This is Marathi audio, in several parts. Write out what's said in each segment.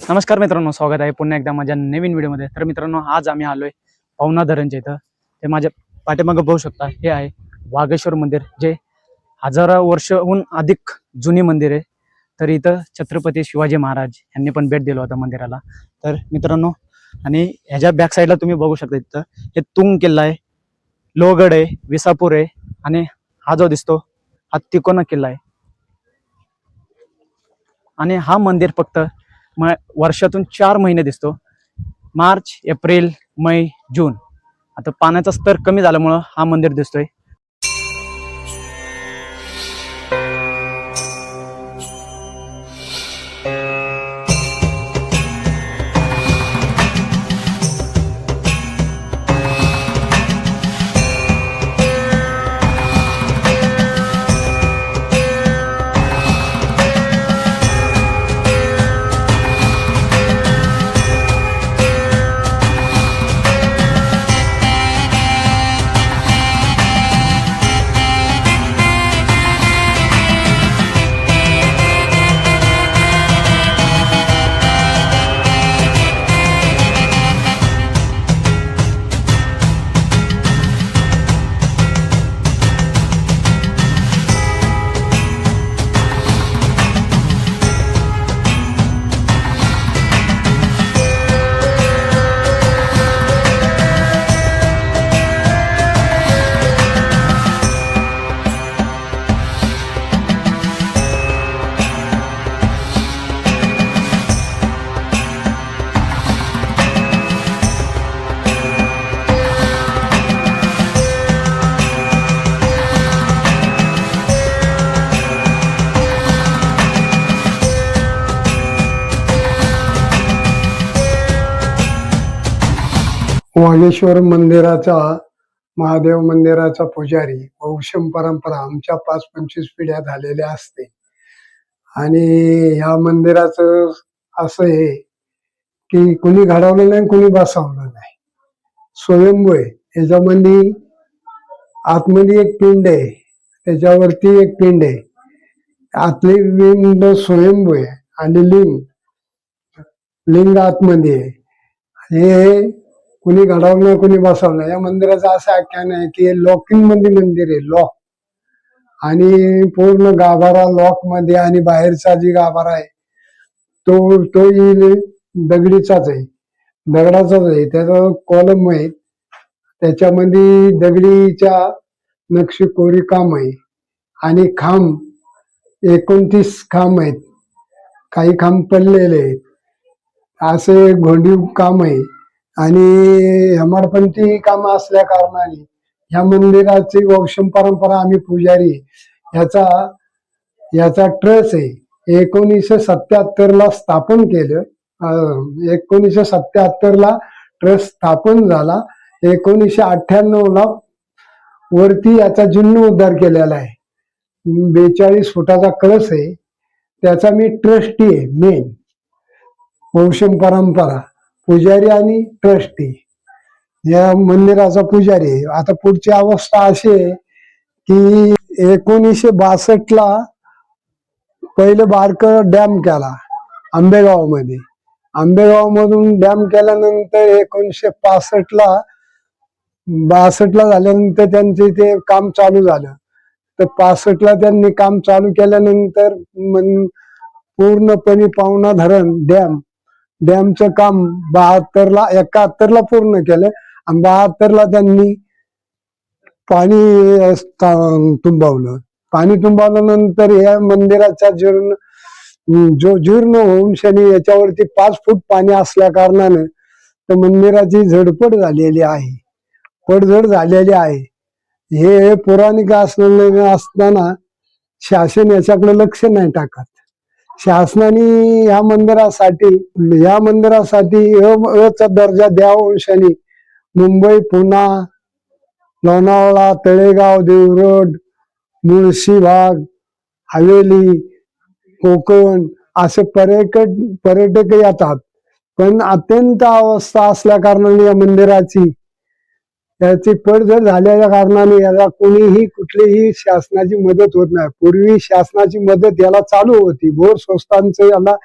नमस्कार मित्रांनो, स्वागत आहे पुन्हा एकदा माझ्या नवीन व्हिडिओमध्ये। तर मित्रांनो, आज आम्ही आलोय पवना धरणच्या इथं। ते माझ्या पाठीमागे बघू शकता, हे आहे वाघेश्वर मंदिर, जे हजारो वर्षाहून अधिक जुनी मंदिर आहे। तर इथं छत्रपती शिवाजी महाराज यांनी पण भेट दिला होता मंदिराला। तर मित्रांनो, आणि ह्याच्या बॅक साईडला तुम्ही बघू शकता, इथं हे तुंग किल्ला आहे, लोहगड आहे, विसापूर आहे, आणि हा जो दिसतो हा तिकोना किल्ला आहे। आणि हा मंदिर फक्त वर्षातून 4 महिने दिसतो, मार्च, एप्रिल, मे, जून। आता पाण्याचा स्तर कमी झाल्यामुळं हा मंदिर दिसतोय। वाघेश्वर मंदिराचा, महादेव मंदिराचा पुजारी वंशम परंपरा आमच्या 5-25 पिढ्या झालेल्या असते। आणि ह्या मंदिराचं असं आहे की कुणी घडवलं नाही, कुणी बसवलं नाही, स्वयंभू आहे। ह्याच्यामध्ये आतमध्ये एक पिंड आहे, त्याच्यावरती एक पिंड आहे, आतली पिंड स्वयंभू आहे आणि लिंग आतमध्ये आहे। हे कुणी घडवलं नाही, कुणी बसवलं। या मंदिराचं असं आख्यान आहे की लॉकिंग मध्ये मंदिर आहे, लॉक, आणि पूर्ण गाभारा लॉक मध्ये, आणि बाहेरचा जी गाभारा आहे तो दगडीचाच आहे, दगडाचाच आहे। त्याचा कॉलम आहे, त्याच्यामध्ये दगडीच्या नक्षी कोरी काम आहे, आणि खांब 29 खांब आहेत, काही खांब पडलेले आहेत, असे घोंडीव काम आहे। आणि हेमाडपंथी काम असल्या कारणाने ह्या मंदिराची वंशम परंपरा, आम्ही पुजारी, याचा ट्रस्ट आहे। 1977 ला स्थापन केलं, 1977 ला ट्रस्ट स्थापन झाला। 1998 ला वरती याचा जीर्णोद्धार केलेला आहे। 42 फुटाचा कळस आहे, त्याचा मी ट्रस्टी आहे, मेन वंशम परंपरा पुजारी आणि ट्रस्टी या मंदिराचा पुजारी आहे। आता पुढची अवस्था अशी आहे की 1962 ला पहिले बारक डॅम केला आंबेगाव मध्ये, आंबेगाव मधून डॅम केल्यानंतर 1965 ला 62 ला झाल्यानंतर त्यांचे ते काम चालू झालं। तर 65 ला त्यांनी काम चालू केल्यानंतर पूर्णपणे पवना धरण डॅमचं काम 71 ला पूर्ण केलं, आणि 72 ला त्यांनी पाणी तुंबवलं। पाणी तुंबवल्यानंतर या मंदिराचा जीर्ण होऊन शनी याच्यावरती 5 फूट पाणी असल्या कारणानं तर मंदिराची झडपड झालेली आहे, पडझड झालेली आहे। हे पौराणिक असताना शासन याच्याकडे लक्ष नाही टाकत। शासनाने या मंदिरासाठी अचा दर्जा द्यावा शनी मुंबई, पुणा, लोणावळा, तळेगाव, देवरोड, मुळशीबाग, हवेली, कोकण असे पर्यटक येतात। पण अत्यंत अवस्था असल्या कारणाने या मंदिराची याची पडझड झालेल्या कारणाने याला कोणीही कुठलीही शासनाची मदत होत नाही। पूर्वी शासनाची मदत याला चालू होती, बोर संस्थांचं याला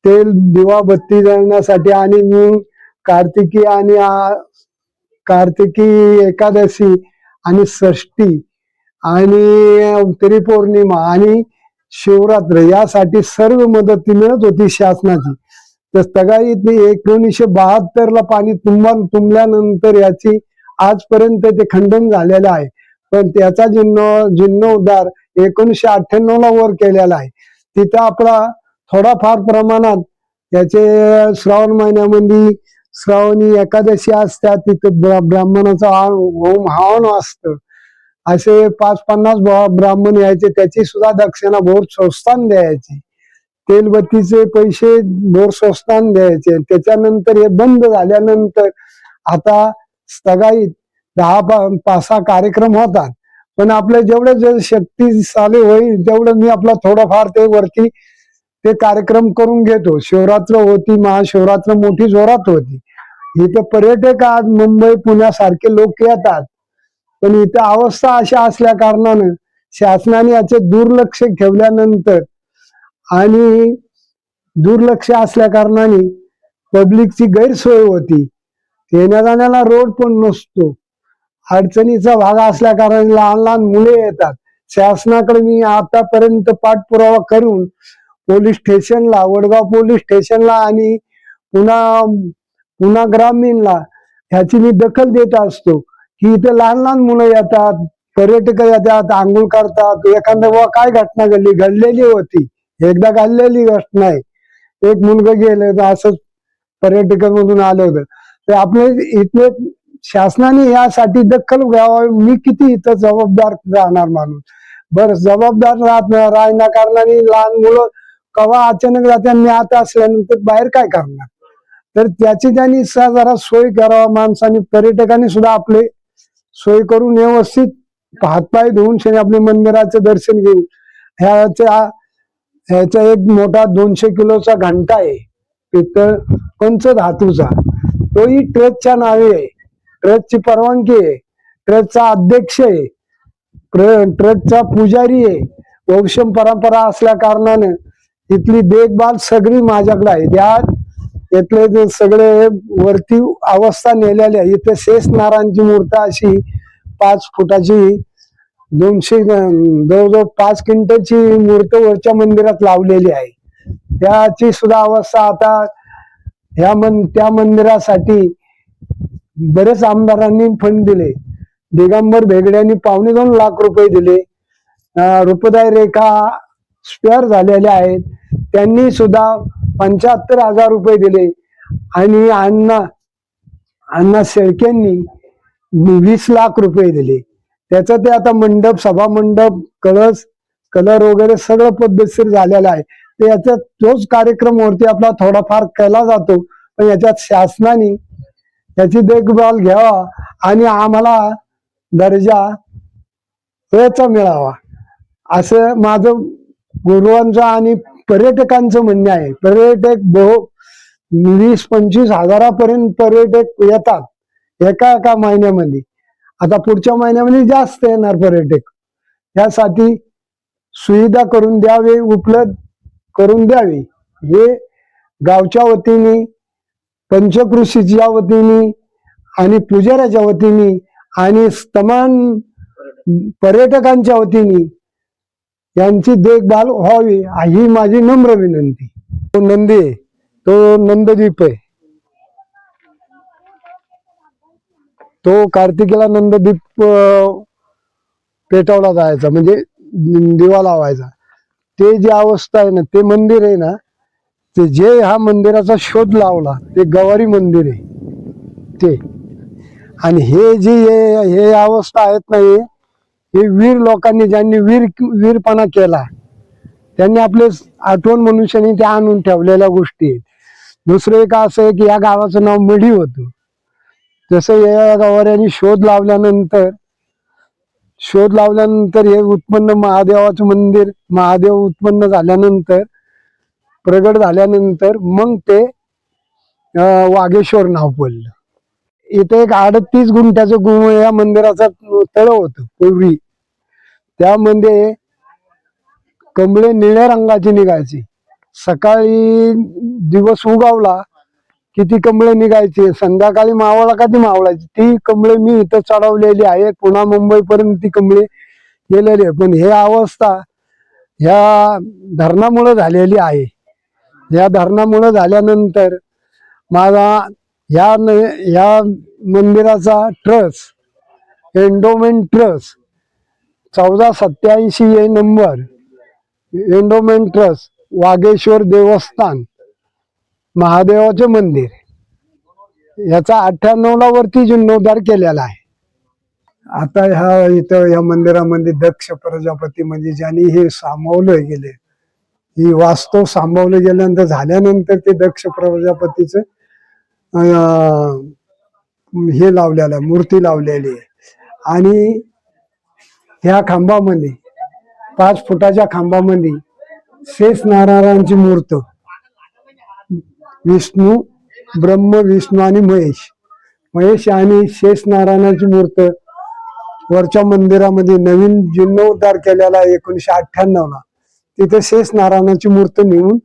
तेल दिवा बत्ती जळण्यासाठी आणि मी कार्तिकी आणि कार्तिकी एकादशी आणि षष्टी आणि त्रिपौर्णिमा आणि शिवरात्र यासाठी सर्व मदत मिळत होती शासनाची. तर सगळी 1972 ला पाणी तुंबल्यानंतर याची आजपर्यंत ते खंडन झालेलं आहे. पण त्याचा जीर्णोद्धार 1998 ला वर केलेला आहे. तिथं आपला थोडाफार प्रमाणात याचे श्रावण महिन्यामध्ये श्रावणी एकादशी असतात, तिथं ब्राह्मणाचं होम हवन असतं. असे 5-50 ब्राह्मण यायचे, त्याची सुद्धा दक्षिणा भोर संस्थान द्यायची. तेलबत्तीचे पैसे भोर संस्थान द्यायचे. त्याच्यानंतर हे बंद झाल्यानंतर आता सगाईत 10-5 कार्यक्रम होतात. पण आपले जेवढे शक्तिशाली होईल तेवढं मी आपला थोडंफार ते वरती ते कार्यक्रम करून घेतो. शिवरात्र होती, महाशिवरात्र मोठी जोरात होती. इथे पर्यटक आज मुंबई पुण्यासारखे लोक येतात. पण इथे अवस्था अशा असल्या कारणानं शासनाने याचे दुर्लक्ष ठेवल्यानंतर आणि दुर्लक्ष असल्या कारणाने पब्लिकची गैरसोय होती. येण्या जाण्याला रोड पण नसतो. अडचणीचा भाग असल्या कारणाने लहान लहान मुले येतात. शासनाकडे मी आतापर्यंत पाठपुरावा करून पोलीस स्टेशनला, वडगाव पोलीस स्टेशनला आणि पुन्हा ग्रामीणला ह्याची मी दखल देत असतो की इथे लहान लहान मुलं येतात, पर्यटक येतात, आंघोळ करतात. एखाद्या काय घटना घडलेली होती, एकदा घडलेली घटना आहे. एक मुलगा गेलं असंच पर्यटकांमधून आलं होतं. तर आपले इथले शासनाने यासाठी दखल घ्यावी. मी किती इथं जबाबदार राहणार माणूस, बरं जबाबदार राहण्या कारणाने लहान मुलं कवा अचानक जाते. मी आता असल्यानंतर बाहेर काय करणार. तर त्याची त्यांनी जरा सोय करावा. माणसांनी पर्यटकांनी सुद्धा आपले सोय करून व्यवस्थित हातपाय धुवून शनी आपले मंदिराचं दर्शन घेऊन ह्याचा एक मोठा 200 किलोचा घंटा आहे पितळ पंचधातूचा. तोही ट्रस्टच्या नावे आहे. ट्रस्टची परवानगी आहे. ट्रस्टचा अध्यक्ष आहे. ट्रस्टचा पुजारी आहे. वंशम परंपरा असल्या कारणाने इथली देखभाल सगळी माझ्याकडे आहे. इथले सगळे वरती अवस्था नेलेली आहे. इथे शेष नारायणची मूर्ती अशी 5 फुटाची 200 जवळजवळ 5 क्विंटलची मूर्ती वरच्या मंदिरात लावलेली आहे. त्याची सुद्धा अवस्था आता त्या मंदिरासाठी बरेच आमदारांनी फंड दिले. दिगंबर भेगड्यांनी 2.25 लाख रुपये दिले. रुपदाय रेखा स्पेअर झालेल्या आहेत, त्यांनी सुद्धा 75,000 रुपये दिले. आणि अण्णा शेळकेंनी 20 लाख रुपये दिले. त्याचं ते आता मंडप, सभा मंडप, कळस, कलर वगैरे सगळं पद्धतशीर झालेलं आहे. तर याच्यात तोच कार्यक्रम वरती आपला थोडाफार केला जातो. पण याच्यात शासनाने याची देखभाल घ्यावा आणि आम्हाला दर्जा याचा मिळावा असं माझं गुरुवांचं आणि पर्यटकांचं म्हणणं आहे. पर्यटक 20-25 हजारापर्यंत पर्यटक येतात एका महिन्यामध्ये. आता पुढच्या महिन्यामध्ये जास्त येणार पर्यटक. यासाठी सुविधा करून द्यावी, उपलब्ध करून द्यावी. हे गावच्या वतीने, पंचकृषीच्या वतीने आणि पुजाऱ्याच्या वतीने आणि तमाम पर्यटकांच्या वतीने यांची देखभाल व्हावी ही माझी नम्र विनंती. तो नंदी आहे, तो नंददीप आहे. तो कार्तिकेला नंददीप पेटवला जायचा, म्हणजे दिवा लावायचा. ते जी अवस्था आहे ना, ते मंदिर आहे ना, ते जे ह्या मंदिराचा शोध लावला ते गवारी मंदिर आहे ते. आणि हे जी हे अवस्था आहेत ना, हे वीर लोकांनी, ज्यांनी वीरपणा केला, त्यांनी आपले आठवण मनुष्याने त्या आणून ठेवलेल्या गोष्टी आहेत. दुसरं एक असं आहे की या गावाचं नाव मढी होतं. जसं या गवाऱ्यांनी शोध लावल्यानंतर हे उत्पन्न महादेवाचं मंदिर, महादेव उत्पन्न झाल्यानंतर, प्रगट झाल्यानंतर मग ते वाघेश्वर नाव पडलं. इथे एक 38 गुंठ्याचं या मंदिराचा तळ होतं पूर्वी. त्यामध्ये कमळे निळ्या रंगाची निघायची सकाळी दिवस उगावला की ती कमळे निघायची, संध्याकाळी मावळा कधी मावळायची. ती कमळे मी इथं चढवलेली आहे, पुन्हा मुंबईपर्यंत ती कमळे गेलेली आहे. पण हे अवस्था ह्या धरणामुळे झालेली आहे. या धरणामुळे झाल्यानंतर माझा ह्या मंदिराचा ट्रस्ट, एंडोमेंट ट्रस्ट 1487 हे नंबर, एंडोमेंट ट्रस्ट वागेश्वर देवस्थान महादेवाचे मंदिर, याचा 98ला वरती जीर्णोद्धार केलेला आहे. आता इथं या मंदिरामध्ये दक्ष प्रजापती म्हणजे ज्यांनी हे सामावलं गेले, ही वास्तव सांभावलं गेल्यानंतर झाल्यानंतर ते दक्ष प्रजापतीचं हे लावलेलं आहे, मूर्ती लावलेली आहे. आणि ह्या खांबामध्ये 5 फुटाच्या खांबामध्ये शेष नारायणांची मूर्त, विष्णू, ब्रह्म, विष्णू आणि महेश आणि शेष नारायणाची मूर्त वरच्या मंदिरामध्ये नवीन जीर्णोद्धार केलेला आहे 1998ला. तिथे शेष नारायणाची मूर्त नेऊन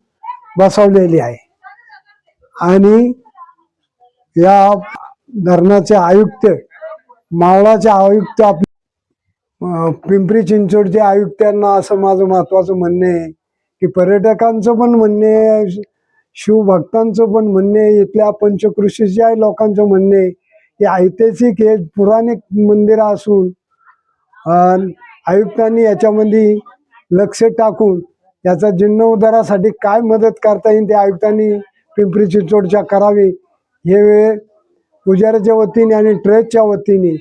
बसवलेली आहे. आणि या धरणाचे आयुक्त, मावळाचे आयुक्त, पिंपरी चिंचवडचे आयुक्तांना असं माझं महत्वाचं म्हणणं आहे की पर्यटकांचं पण म्हणणे आहे, शिवभक्तांचं पण म्हणणे आहे, इथल्या पंचकृषीच्या लोकांचं म्हणणे आहे की ऐतिहासिक हे पुराणिक मंदिर असून आयुक्तांनी याच्यामध्ये लक्ष टाकून याचा जीर्णोद्धारासाठी काय मदत करता येईल ते आयुक्तांनी पिंपरी चिंचवडच्या करावे. हे वेळ पुजाऱ्याच्या वतीने आणि ट्रस्टच्या वतीने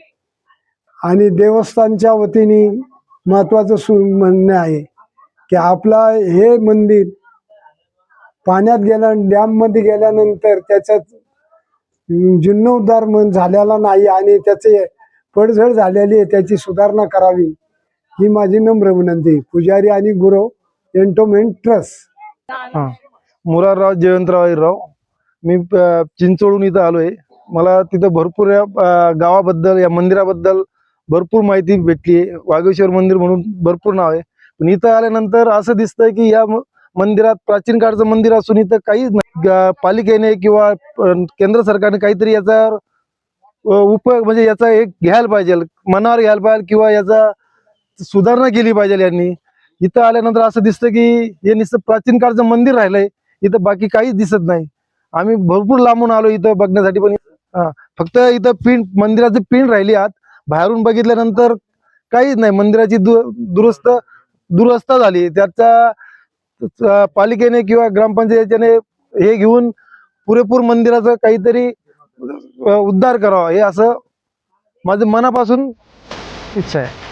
आणि देवस्थानच्या वतीने महत्वाचं म्हणणं आहे की आपला हे मंदिर पाण्यात गेल्या, डॅम मध्ये गेल्यानंतर त्याच्यात जीर्णोद्धार झालेला नाही आणि त्याचे पडझड झालेली आहे, त्याची सुधारणा करावी ही माझी नम्र विनंती. पुजारी आणि गुरव, एंडोमेंट ट्रस्ट. मुरारराव जयवंतराव अहिरराव. मी चिंचवडून इथं आलोय. मला तिथं भरपूर या गावाबद्दल, या मंदिराबद्दल भरपूर माहिती भेटली. वागेश्वर मंदिर म्हणून भरपूर नाव आहे. पण इथं आल्यानंतर असं दिसतंय की या मंदिरात प्राचीन काळचं मंदिर असून इथं काहीच नाही. पालिकेने किंवा केंद्र सरकारने काहीतरी याचा उपयोग म्हणजे याचा एक घ्यायला पाहिजे, मनावर घ्यायला पाहिजे किंवा याचा सुधारणा केली पाहिजे यांनी. इथं आल्यानंतर असं दिसतं की हे नुसतं प्राचीन काळचं मंदिर राहिलंय, इथं बाकी काहीच दिसत नाही. आम्ही भरपूर लांबून आलो इथं बघण्यासाठी, पण फक्त इथं पिंड, मंदिराची पिंड राहिली आत. बाहेरून बघितल्यानंतर काहीच नाही. मंदिराची दुरवस्था झाली. त्याचा पालिकेने किंवा ग्रामपंचायतीने हे घेऊन पुरेपूर मंदिराचं काहीतरी उद्धार करावा, हे असं माझं मनापासून इच्छा आहे.